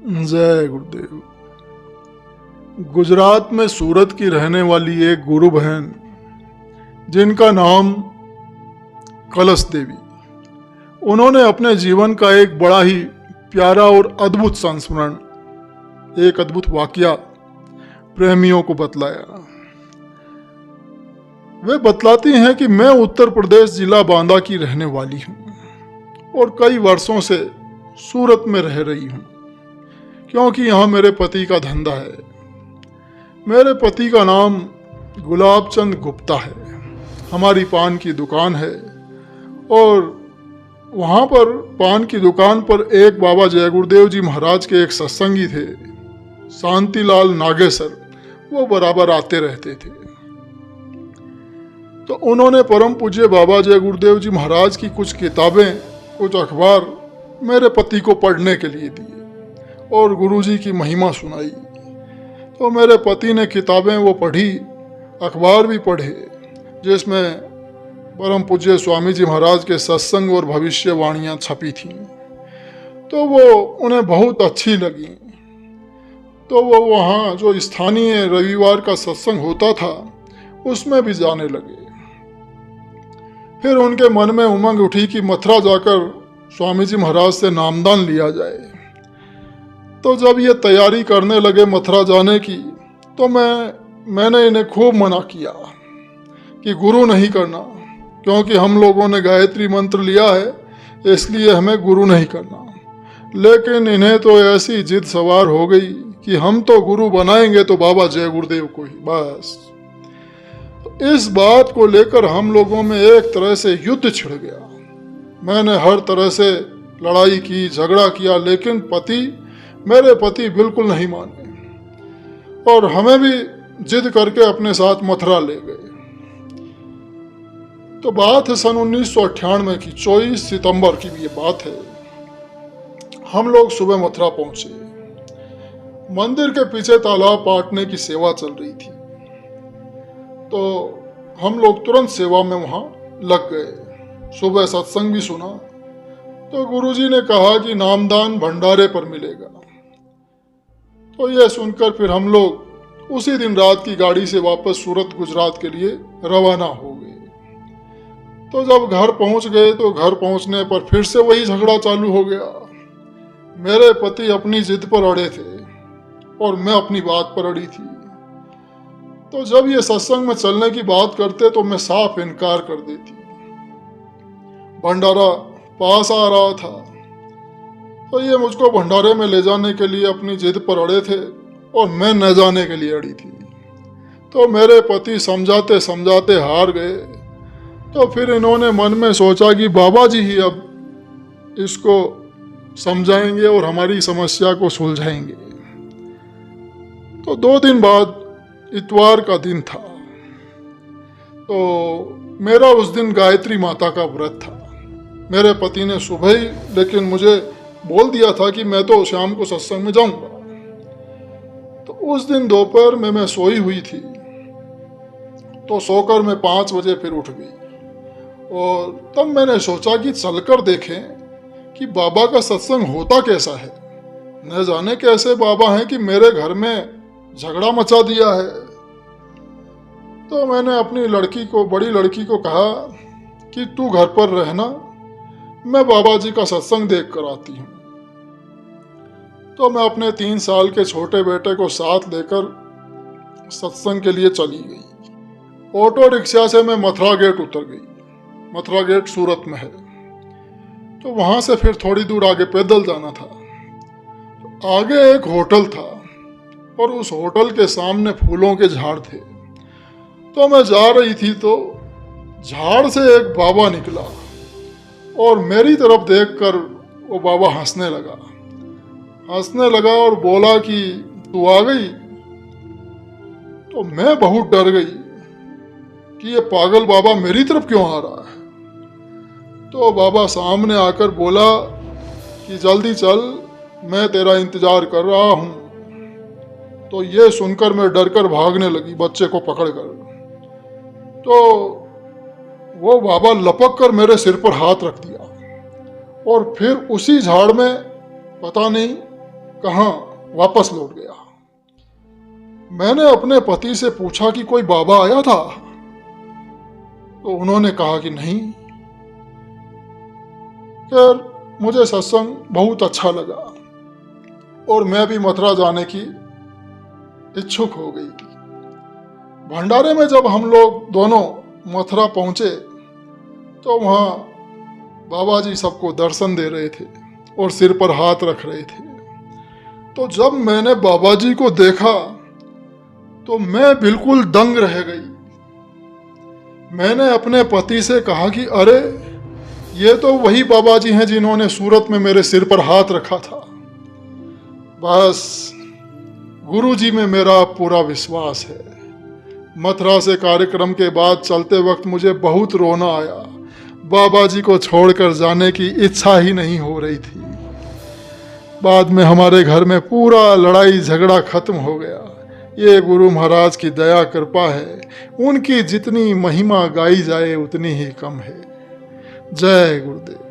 जय गुरुदेव। गुजरात में सूरत की रहने वाली एक गुरु बहन जिनका नाम कलश देवी, उन्होंने अपने जीवन का एक बड़ा ही प्यारा और अद्भुत संस्मरण, एक अद्भुत वाकया प्रेमियों को बतलाया। वे बतलाती हैं कि मैं उत्तर प्रदेश जिला बांदा की रहने वाली हूँ और कई वर्षों से सूरत में रह रही हूँ क्योंकि यहाँ मेरे पति का धंधा है। मेरे पति का नाम गुलाब चंद गुप्ता है। हमारी पान की दुकान है और वहाँ पर पान की दुकान पर एक बाबा जय गुरुदेव जी महाराज के एक सत्संगी थे, शांतिलाल नागेसर। वो बराबर आते रहते थे। तो उन्होंने परम पूज्य बाबा जय गुरुदेव जी महाराज की कुछ किताबें, कुछ अखबार मेरे पति को पढ़ने के लिए दिए और गुरुजी की महिमा सुनाई। तो मेरे पति ने किताबें वो पढ़ी, अखबार भी पढ़े, जिसमें परम पूज्य स्वामी जी महाराज के सत्संग और भविष्यवाणियाँ छपी थीं। तो वो उन्हें बहुत अच्छी लगी। तो वो वहाँ जो स्थानीय रविवार का सत्संग होता था उसमें भी जाने लगे। फिर उनके मन में उमंग उठी कि मथुरा जाकर स्वामी जी महाराज से नामदान लिया जाए। तो जब ये तैयारी करने लगे मथुरा जाने की, तो मैंने इन्हें खूब मना किया कि गुरु नहीं करना, क्योंकि हम लोगों ने गायत्री मंत्र लिया है, इसलिए हमें गुरु नहीं करना। लेकिन इन्हें तो ऐसी जिद सवार हो गई कि हम तो गुरु बनाएंगे तो बाबा जय गुरुदेव को ही, बस। इस बात को लेकर हम लोगों में एक तरह से युद्ध छिड़ गया। मैंने हर तरह से लड़ाई की, झगड़ा किया, लेकिन मेरे पति बिल्कुल नहीं माने और हमें भी जिद करके अपने साथ मथुरा ले गए। तो बात है सन 1998 की, 24 सितंबर की भी ये बात है। हम लोग सुबह मथुरा पहुंचे। मंदिर के पीछे तालाब पाटने की सेवा चल रही थी, तो हम लोग तुरंत सेवा में वहां लग गए। सुबह सत्संग भी सुना। तो गुरुजी ने कहा कि नामदान भंडारे पर मिलेगा। तो यह सुनकर फिर हम लोग उसी दिन रात की गाड़ी से वापस सूरत गुजरात के लिए रवाना हो गए। तो जब घर पहुंच गए तो घर पहुंचने पर फिर से वही झगड़ा चालू हो गया। मेरे पति अपनी जिद पर अड़े थे और मैं अपनी बात पर अड़ी थी। तो जब ये सत्संग में चलने की बात करते तो मैं साफ इनकार कर देती। भंडारा पास आ रहा था, तो ये मुझको भंडारे में ले जाने के लिए अपनी जिद पर अड़े थे और मैं न जाने के लिए अड़ी थी। तो मेरे पति समझाते समझाते हार गए। तो फिर इन्होंने मन में सोचा कि बाबा जी ही अब इसको समझाएंगे और हमारी समस्या को सुलझाएंगे। तो 2 दिन बाद इतवार का दिन था। तो मेरा उस दिन गायत्री माता का व्रत था। मेरे पति ने सुबह ही लेकिन मुझे बोल दिया था कि मैं तो शाम को सत्संग में जाऊंगा। तो उस दिन दोपहर में मैं सोई हुई थी। तो सोकर मैं 5 बजे फिर उठ गई और तब मैंने सोचा कि चलकर देखें कि बाबा का सत्संग होता कैसा है। न जाने कैसे बाबा हैं कि मेरे घर में झगड़ा मचा दिया है। तो मैंने अपनी बड़ी लड़की को कहा कि तू घर पर रहना, मैं बाबा जी का सत्संग देख कर आती हूँ। तो मैं अपने 3 साल के छोटे बेटे को साथ लेकर सत्संग के लिए चली गई। ऑटो रिक्शा से मैं मथुरा गेट उतर गई। मथुरा गेट सूरत में है। तो वहाँ से फिर थोड़ी दूर आगे पैदल जाना था। तो आगे एक होटल था और उस होटल के सामने फूलों के झाड़ थे। तो मैं जा रही थी तो झाड़ से एक बाबा निकला और मेरी तरफ देखकर वो बाबा हंसने लगा और बोला कि तू आ गई। तो मैं बहुत डर गई कि ये पागल बाबा मेरी तरफ क्यों आ रहा है। तो बाबा सामने आकर बोला कि जल्दी चल, मैं तेरा इंतजार कर रहा हूं। तो ये सुनकर मैं डरकर भागने लगी बच्चे को पकड़कर। तो वो बाबा लपक कर मेरे सिर पर हाथ रख दिया और फिर उसी झाड़ में पता नहीं कहाँ वापस लौट गया। मैंने अपने पति से पूछा कि कोई बाबा आया था, तो उन्होंने कहा कि नहीं। खैर, मुझे सत्संग बहुत अच्छा लगा और मैं भी मथुरा जाने की इच्छुक हो गई। भंडारे में जब हम लोग दोनों मथुरा पहुंचे तो वहाँ बाबा जी सबको दर्शन दे रहे थे और सिर पर हाथ रख रहे थे। तो जब मैंने बाबा जी को देखा तो मैं बिल्कुल दंग रह गई। मैंने अपने पति से कहा कि अरे, ये तो वही बाबा जी हैं जिन्होंने सूरत में मेरे सिर पर हाथ रखा था। बस गुरु जी में मेरा पूरा विश्वास है। मथुरा से कार्यक्रम के बाद चलते वक्त मुझे बहुत रोना आया। बाबा जी को छोड़कर जाने की इच्छा ही नहीं हो रही थी। बाद में हमारे घर में पूरा लड़ाई झगड़ा खत्म हो गया। ये गुरु महाराज की दया कृपा है। उनकी जितनी महिमा गाई जाए उतनी ही कम है। जय गुरुदेव।